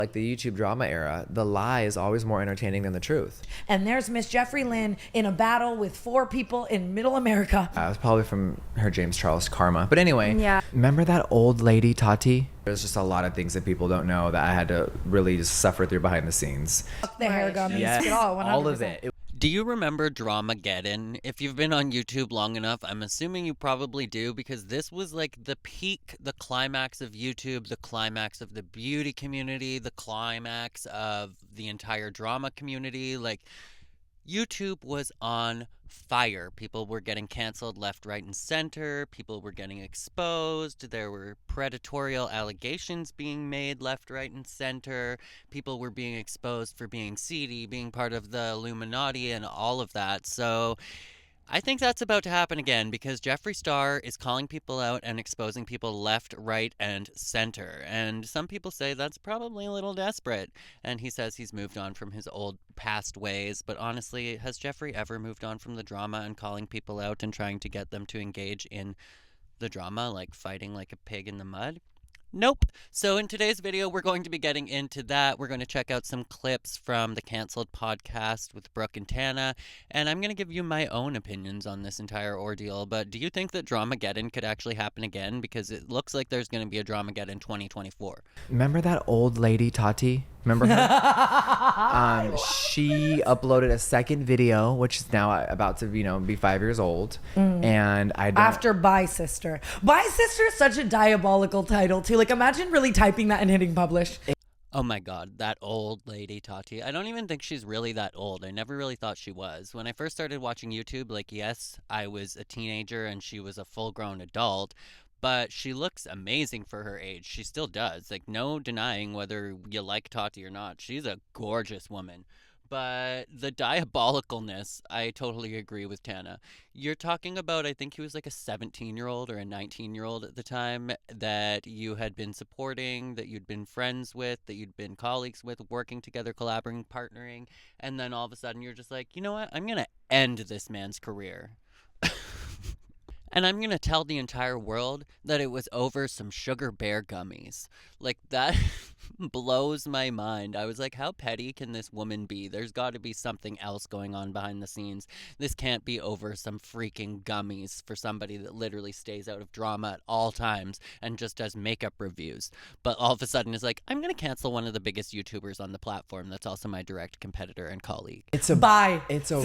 Like the YouTube drama era, the lie is always more entertaining than the truth. And there's Miss Jeffree Lynn in a battle with 4 people in middle America. It was probably from her James Charles karma. But anyway, yeah. Remember that old lady, Tati? There's just a lot of things that people don't know that I had to really just suffer through behind the scenes. The hair gummies, yes, all of 100%. it. Do you remember Dramageddon? If you've been on YouTube long enough, I'm assuming you probably do, because this was like the peak, the climax of YouTube, the climax of the beauty community, the climax of the entire drama community. Like, YouTube was on fire. People were getting canceled left, right, and center. People were getting exposed. There were predatorial allegations being made left, right, and center. People were being exposed for being seedy, being part of the Illuminati, and all of that. So I think that's about to happen again, because Jeffree Star is calling people out and exposing people left, right, and center. And some people say that's probably a little desperate. And he says he's moved on from his old past ways. But honestly, has Jeffree ever moved on from the drama and calling people out and trying to get them to engage in the drama, like fighting like a pig in the mud? Nope. So in today's video, we're going to be getting into that. We're going to check out some clips from the Canceled podcast with Brooke and Tana, and I'm going to give you my own opinions on this entire ordeal. But do you think that Dramageddon could actually happen again? Because it looks like there's going to be a Dramageddon 2024. Remember that old lady, Tati? Remember her? She uploaded a second video, which is now about to, be 5 years old. And I don't... After Bye Sister. Bye Sister is such a diabolical title, too. Like, imagine really typing that and hitting publish. Oh my god, that old lady, Tati. I don't even think she's really that old. I never really thought she was. When I first started watching YouTube, like, yes, I was a teenager and she was a full-grown adult, but she looks amazing for her age. She still does. Like, no denying whether you like Tati or not. She's a gorgeous woman. But the diabolicalness, I totally agree with Tana. You're talking about, I think he was like a 17-year-old or a 19-year-old at the time that you had been supporting, that you'd been friends with, that you'd been colleagues with, working together, collaborating, partnering, and then all of a sudden you're just like, you know what? I'm going to end this man's career. And I'm going to tell the entire world that it was over some sugar bear gummies. Like, that blows my mind. I was like, how petty can this woman be? There's got to be something else going on behind the scenes. This can't be over some freaking gummies for somebody that literally stays out of drama at all times and just does makeup reviews. But all of a sudden is like, I'm going to cancel one of the biggest YouTubers on the platform that's also my direct competitor and colleague. It's a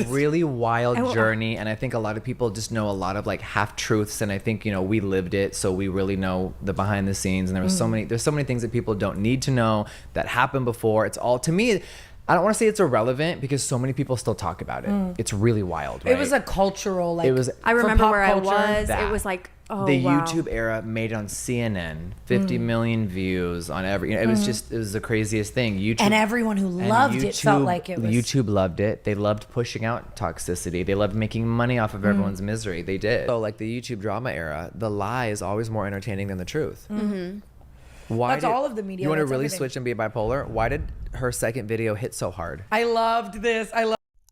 really wild journey, and I think a lot of people just know a lot of like half-truths, and I think, we lived it, so we really know the behind the scenes, and there's so many things that people don't need to know that happened before. It's all, to me, I don't want to say it's irrelevant because so many people still talk about it. It's really wild, right? It was a cultural, like, I remember where culture, I was. It was like, oh, the wow. YouTube era made it on CNN, 50 million views on every, it was just, it was the craziest thing. YouTube, and everyone who loved it felt like it was. YouTube loved it. They loved pushing out toxicity. They loved making money off of everyone's misery. They did. So like the YouTube drama era, the lie is always more entertaining than the truth. That's all of the media. You want to That's really everything. switch and be bipolar? Why did her second video hit so hard? I loved this.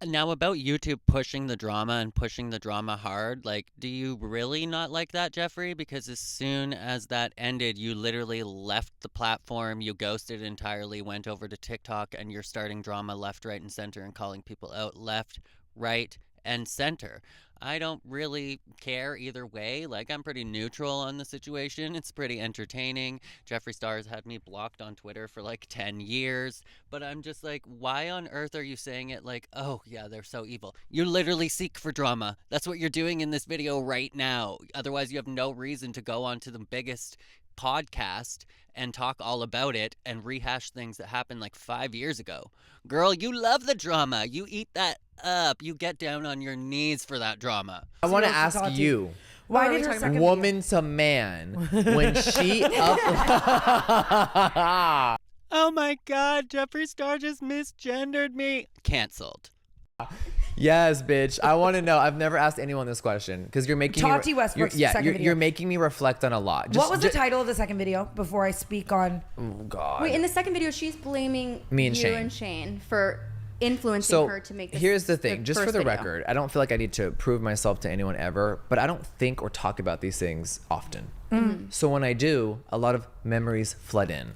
Now, about YouTube pushing the drama and pushing the drama hard, like, do you really not like that, Jeffree? Because as soon as that ended, you literally left the platform, you ghosted entirely, went over to TikTok, and you're starting drama left, right, and center and calling people out left, right, and center. I don't really care either way. Like, I'm pretty neutral on the situation. It's pretty entertaining. Jeffree Star has had me blocked on Twitter for like 10 years. But I'm just like, why on earth are you saying it like, oh, yeah, they're so evil? You literally seek for drama. That's what you're doing in this video right now. Otherwise, you have no reason to go on to the biggest podcast and talk all about it and rehash things that happened like 5 years ago. Girl, you love the drama. You eat that up. You get down on your knees for that drama. I want to ask you, Why did her second woman to man, when she up... Oh my god, Jeffree Star just misgendered me. Canceled. Yes, bitch. I want to know. I've never asked anyone this question because you're making Tati Westbrook's second video. You're making me reflect on a lot. What was the title of the second video before I speak on? Oh God. Wait, in the second video, she's blaming me and you Shane. and Shane for influencing her to make this. Here's the thing, just for the video. record, I don't feel like I need to prove myself to anyone ever, but I don't think or talk about these things often. So when I do, a lot of memories flood in.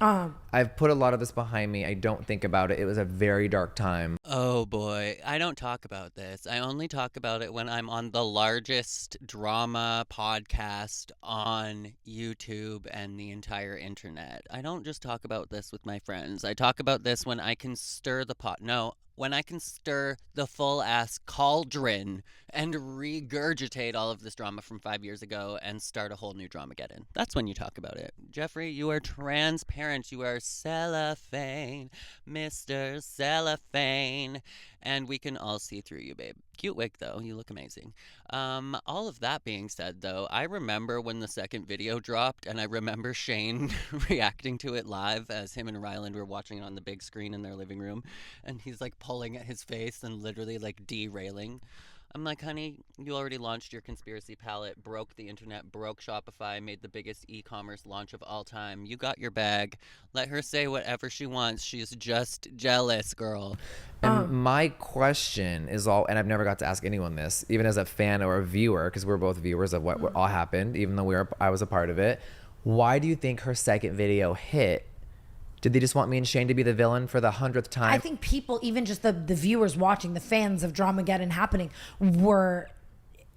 I've put a lot of this behind me. I don't think about it. It was a very dark time. Oh boy, I don't talk about this. I only talk about it when I'm on the largest drama podcast on YouTube and the entire internet. I don't just talk about this with my friends. I talk about this when I can stir the pot. No, when I can stir the full ass cauldron and regurgitate all of this drama from 5 years ago and start a whole new Dramageddon. That's when you talk about it. Jeffree, you are transparent. You are cellophane, Mr. Cellophane. And we can all see through you, babe. Cute wig, though. You look amazing. All of that being said, though, I remember when the second video dropped, and I remember Shane reacting to it live as him and Ryland were watching it on the big screen in their living room. And he's like pulling at his face and literally like derailing. I'm like, honey, you already launched your conspiracy palette, broke the internet, broke Shopify, made the biggest e-commerce launch of all time. You got your bag. Let her say whatever she wants. She's just jealous, girl. And my question is and I've never got to ask anyone this, even as a fan or a viewer, because we're both viewers of what all happened, even though I was a part of it. Why do you think her second video hit? Did they just want me and Shane to be the villain for the 100th time? I think people, even just the viewers watching, the fans of Dramageddon happening, were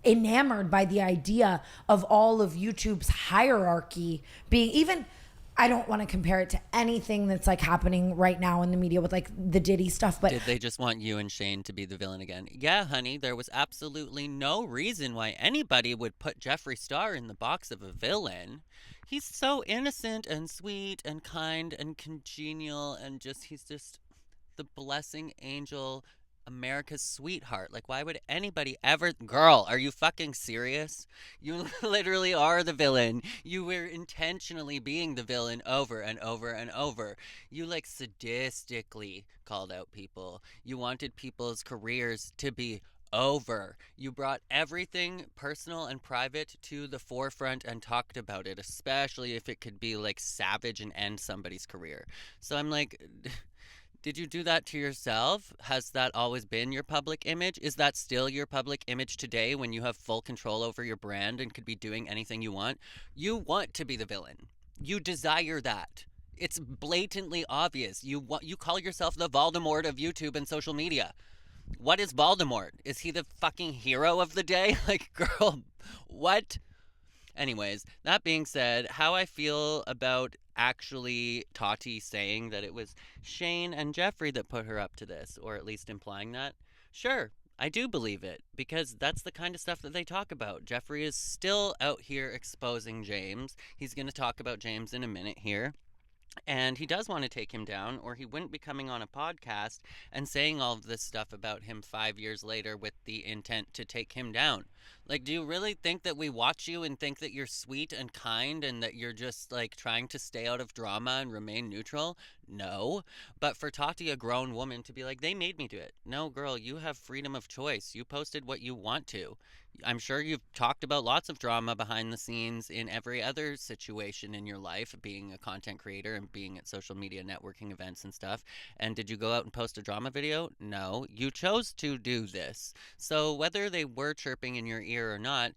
enamored by the idea of all of YouTube's hierarchy being even. I don't want to compare it to anything that's like happening right now in the media with like the Diddy stuff, but did they just want you and Shane to be the villain again? Yeah, honey, there was absolutely no reason why anybody would put Jeffree Star in the box of a villain. He's so innocent and sweet and kind and congenial and he's just the blessing angel, America's sweetheart. Like, why would anybody ever... Girl, are you fucking serious? You literally are the villain. You were intentionally being the villain over and over and over. You, like, sadistically called out people. You wanted people's careers to be over. You brought everything personal and private to the forefront and talked about it, especially if it could be, like, savage and end somebody's career. So I'm like... Did you do that to yourself? Has that always been your public image? Is that still your public image today when you have full control over your brand and could be doing anything you want? You want to be the villain. You desire that. It's blatantly obvious. You call yourself the Voldemort of YouTube and social media. What is Voldemort? Is he the fucking hero of the day? Like, girl, what? Anyways, that being said, how I feel about actually Tati saying that it was Shane and Jeffree that put her up to this, or at least implying that, sure, I do believe it, because that's the kind of stuff that they talk about. Jeffree is still out here exposing James. He's going to talk about James in a minute here. And he does want to take him down, or he wouldn't be coming on a podcast and saying all of this stuff about him 5 years later with the intent to take him down. Like, do you really think that we watch you and think that you're sweet and kind and that you're just, like, trying to stay out of drama and remain neutral? No. But for Tati, a grown woman, to be like, they made me do it. No, girl, you have freedom of choice. You posted what you want to. I'm sure you've talked about lots of drama behind the scenes in every other situation in your life, being a content creator and being at social media networking events and stuff. And did you go out and post a drama video? No. You chose to do this. So whether they were chirping in your ear or not,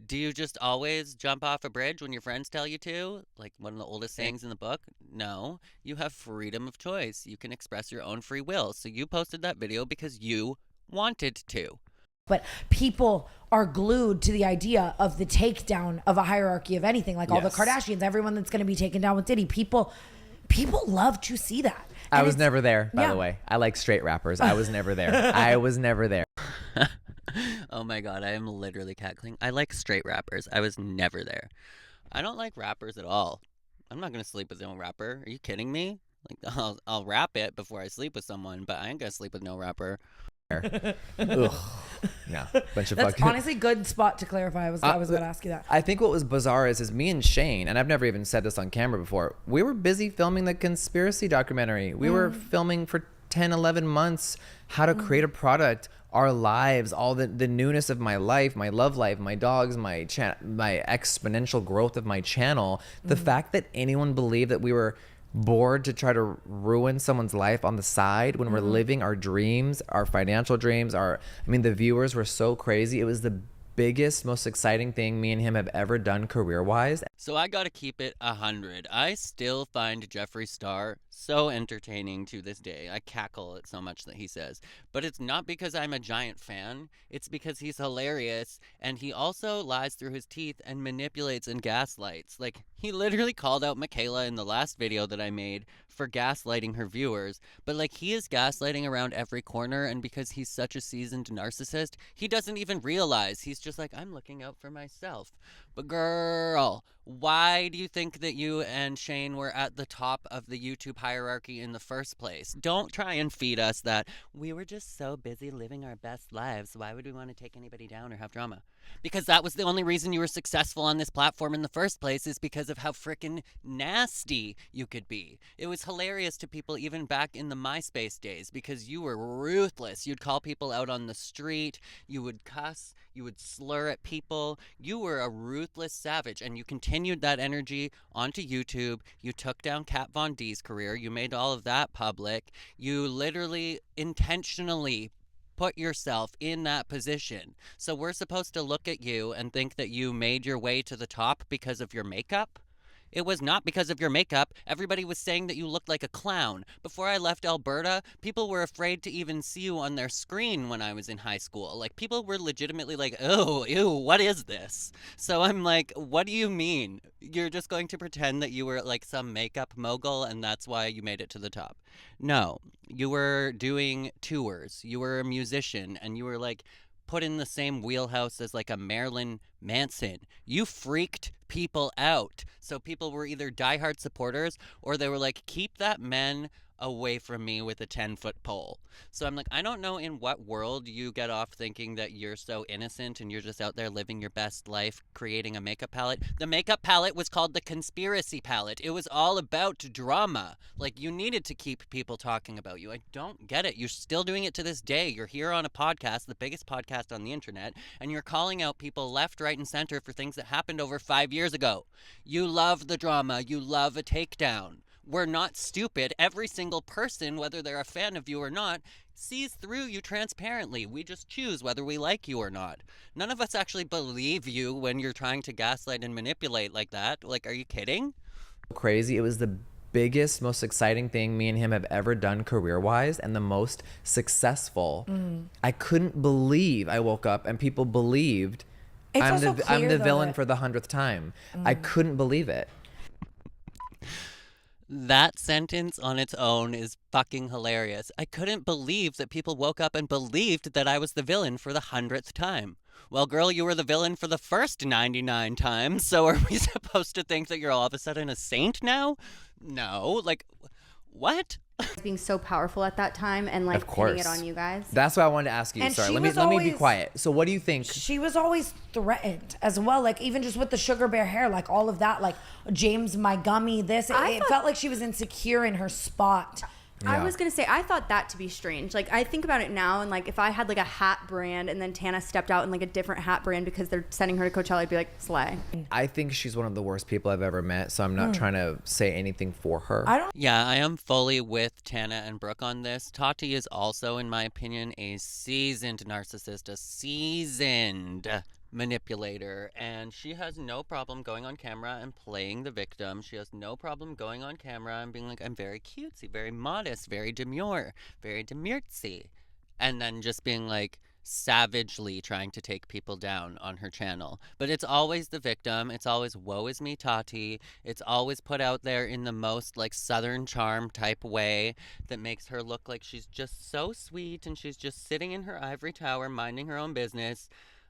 do you just always jump off a bridge when your friends tell you to? Like one of the oldest sayings in the book? No. You have freedom of choice. You can express your own free will. So you posted that video because you wanted to. But people are glued to the idea of the takedown of a hierarchy of anything, like all the Kardashians, everyone that's going to be taken down with Diddy. People love to see that. I was never there, by the way. I like straight rappers. I was never there. I was never there. Oh my god, I am literally cackling. I like straight rappers. I was never there. I don't like rappers at all. I'm not going to sleep with no rapper. Are you kidding me? Like, I'll rap it before I sleep with someone, but I ain't going to sleep with no rapper. Ugh. Yeah, bunch of That's fucking... honestly good spot to clarify. I was going to ask you that. I think what was bizarre is me and Shane, and I've never even said this on camera before, we were busy filming the conspiracy documentary. We were filming for 10, 11 months how to create a product, our lives, all the newness of my life, my love life, my dogs, my exponential growth of my channel. The fact that anyone believed that we were bored to try to ruin someone's life on the side when we're living our dreams, our financial dreams, the viewers were so crazy. It was the biggest, most exciting thing me and him have ever done career-wise. So I gotta keep it 100. I still find Jeffree Star so entertaining to this day. I cackle at so much that he says. But it's not because I'm a giant fan. It's because he's hilarious, and he also lies through his teeth and manipulates and gaslights. Like, he literally called out Michaela in the last video that I made for gaslighting her viewers. But, like, he is gaslighting around every corner, and because he's such a seasoned narcissist, he doesn't even realize. He's just like, I'm looking out for myself. But girl, why do you think that you and Shane were at the top of the YouTube hierarchy in the first place? Don't try and feed us that we were just so busy living our best lives. Why would we want to take anybody down or have drama? Because that was the only reason you were successful on this platform in the first place, is because of how frickin' nasty you could be. It was hilarious to people even back in the MySpace days because you were ruthless. You'd call people out on the street, you would cuss, you would slur at people. You were a ruthless savage, and you continued that energy onto YouTube. You took down Kat Von D's career. You made all of that public. You literally intentionally put yourself in that position. So we're supposed to look at you and think that you made your way to the top because of your makeup? It was not because of your makeup. Everybody was saying that you looked like a clown. Before I left Alberta, people were afraid to even see you on their screen when I was in high school. Like, people were legitimately like, oh, ew, what is this? So I'm like, what do you mean? You're just going to pretend that you were like some makeup mogul and that's why you made it to the top? No, you were doing tours. You were a musician, and you were like put in the same wheelhouse as like a Marilyn Manson. You freaked people out. So people were either diehard supporters or they were like, keep that man away from me with a 10-foot pole. So I'm like, I don't know in what world you get off thinking that you're so innocent and you're just out there living your best life creating a makeup palette. The makeup palette was called the conspiracy palette. It was all about drama. Like, you needed to keep people talking about you. I don't get it. You're still doing it to this day. You're here on a podcast, the biggest podcast on the internet, and you're calling out people left, right, and center for things that happened over 5 years ago. You love the drama. You love a takedown. We're not stupid. Every single person, whether they're a fan of you or not, sees through you transparently. We just choose whether we like you or not. None of us actually believe you when you're trying to gaslight and manipulate like that. Like, are you kidding? Crazy. It was the biggest, most exciting thing me and him have ever done career-wise, and the most successful. I couldn't believe I woke up and people believed I'm the villain for the 100th time. I couldn't believe it. That sentence on its own is fucking hilarious. I couldn't believe that people woke up and believed that I was the villain for the 100th time. Well, girl, you were the villain for the first 99 times, so are we supposed to think that you're all of a sudden a saint now? No, like, what? Being so powerful at that time and like pinning it on you guys. That's what I wanted to ask you. And sorry, let me be quiet. So what do you think? She was always threatened as well, like even just with the sugar bear hair, like all of that, like James my gummy, this it felt like she was insecure in her spot. I was going to say, I thought that to be strange. Like, I think about it now, and like, if I had like a hat brand and then Tana stepped out in like a different hat brand because they're sending her to Coachella, I'd be like, slay. I think she's one of the worst people I've ever met, so I'm not trying to say anything for her. Yeah, I am fully with Tana and Brooke on this. Tati is also, in my opinion, a seasoned narcissist, a seasoned manipulator, and she has no problem going on camera and playing the victim. She has no problem going on camera and being like, I'm very cutesy, very modest, very demure, very demurtsy, and then just being like savagely trying to take people down on her channel. But it's always the victim. It's always woe is me Tati. It's always put out there in the most like Southern charm type way that makes her look like she's just so sweet and she's just sitting in her ivory tower minding her own business.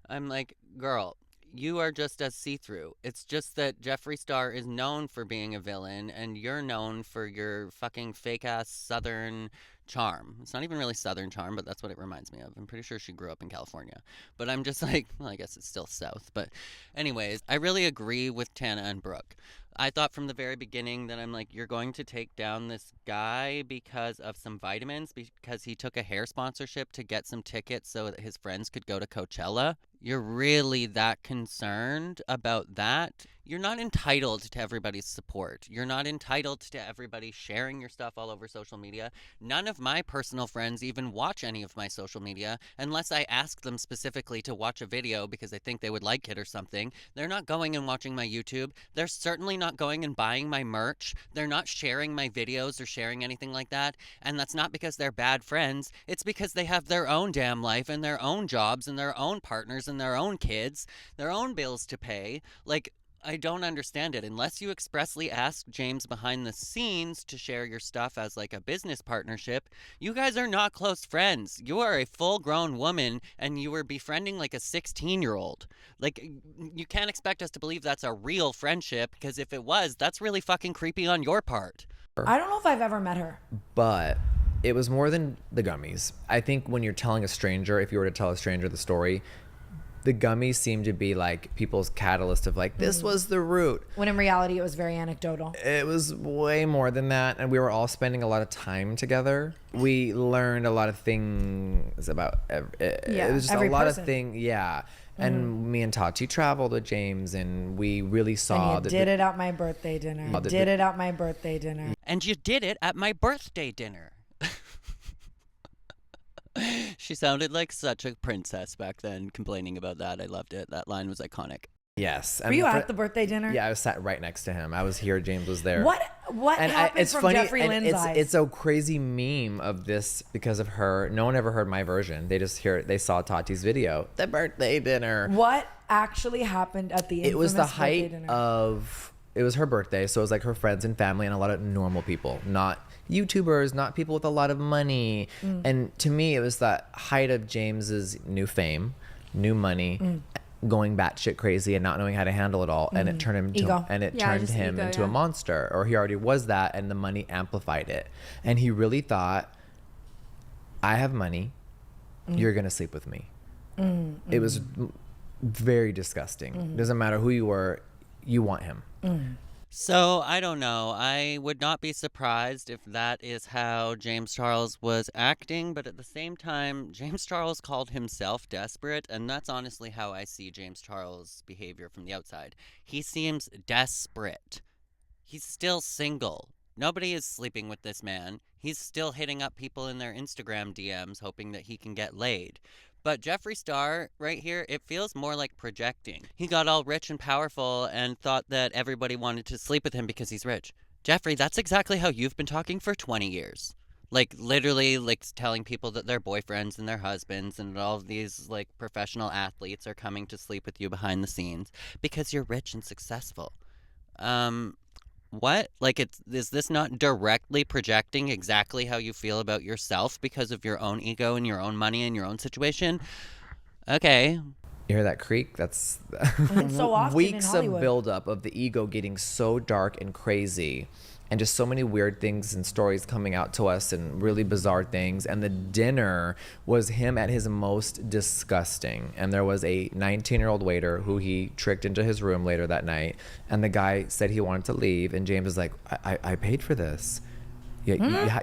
I'm like, girl, you are just as see-through. It's just that Jeffree Star is known for being a villain, and you're known for your fucking fake-ass Southern charm. It's not even really Southern charm, but that's what it reminds me of. I'm pretty sure she grew up in California. But I'm just like, well, I guess it's still South. But anyways, I really agree with Tana and Brooke. I thought from the very beginning that I'm like, you're going to take down this guy because of some vitamins, because he took a hair sponsorship to get some tickets so that his friends could go to Coachella. You're really that concerned about that? You're not entitled to everybody's support. You're not entitled to everybody sharing your stuff all over social media. None of my personal friends even watch any of my social media unless I ask them specifically to watch a video because I think they would like it or something. They're not going and watching my YouTube. They're certainly not going and buying my merch. They're not sharing my videos or sharing anything like that. And that's not because they're bad friends. It's because they have their own damn life and their own jobs and their own partners and their own kids, their own bills to pay. Like, I don't understand it. Unless you expressly ask James behind the scenes to share your stuff as like a business partnership, you guys are not close friends. You are a full-grown woman and you were befriending like a 16-year-old. Like, you can't expect us to believe that's a real friendship, because if it was, that's really fucking creepy on your part. I don't know if I've ever met her. But it was more than the gummies. I think when you're telling a stranger, if you were to tell a stranger the story, the gummies seem to be like people's catalyst of like, this was the root. When in reality, it was very anecdotal. It was way more than that. And we were all spending a lot of time together. We learned a lot of things about, it was just a lot of things. Yeah. And me and Tati traveled with James, and we really saw and you did it at my birthday dinner. You did it at my birthday dinner. And you did it at my birthday dinner. She sounded like such a princess back then, complaining about that. I loved it. That line was iconic. Yes. Were you at the birthday dinner? Yeah, I was sat right next to him. I was here. James was there. What and happened it's from funny, Jeffree Lynn's eyes? It's a crazy meme of this because of her. No one ever heard my version. They just they saw Tati's video, the birthday dinner. What actually happened at the infamous It was the height dinner? of, it was her birthday. So it was like her friends and family and a lot of normal people, not YouTubers, not people with a lot of money. And to me, it was that height of James's new fame, new money, going batshit crazy and not knowing how to handle it all, and it turned him turned him into a monster, or he already was that, and the money amplified it. And he really thought, I have money, you're gonna sleep with me. It was very disgusting. Doesn't matter who you were, you want him. So, I don't know. I would not be surprised if that is how James Charles was acting, but at the same time, James Charles called himself desperate, and that's honestly how I see James Charles' behavior from the outside. He seems desperate. He's still single. Nobody is sleeping with this man. He's still hitting up people in their Instagram DMs, hoping that he can get laid. But Jeffree Star, right here, it feels more like projecting. He got all rich and powerful and thought that everybody wanted to sleep with him because he's rich. Jeffree, that's exactly how you've been talking for 20 years. Like, literally, like, telling people that their boyfriends and their husbands and all of these, like, professional athletes are coming to sleep with you behind the scenes because you're rich and successful. What? Like, is this not directly projecting exactly how you feel about yourself because of your own ego and your own money and your own situation? Okay. You hear that creak? That's so often weeks in of Hollywood. buildup of the ego getting so dark and crazy, and just so many weird things and stories coming out to us and really bizarre things. And the dinner was him at his most disgusting. And there was a 19-year-old waiter who he tricked into his room later that night. And the guy said he wanted to leave. And James was like, I paid for this. Yeah,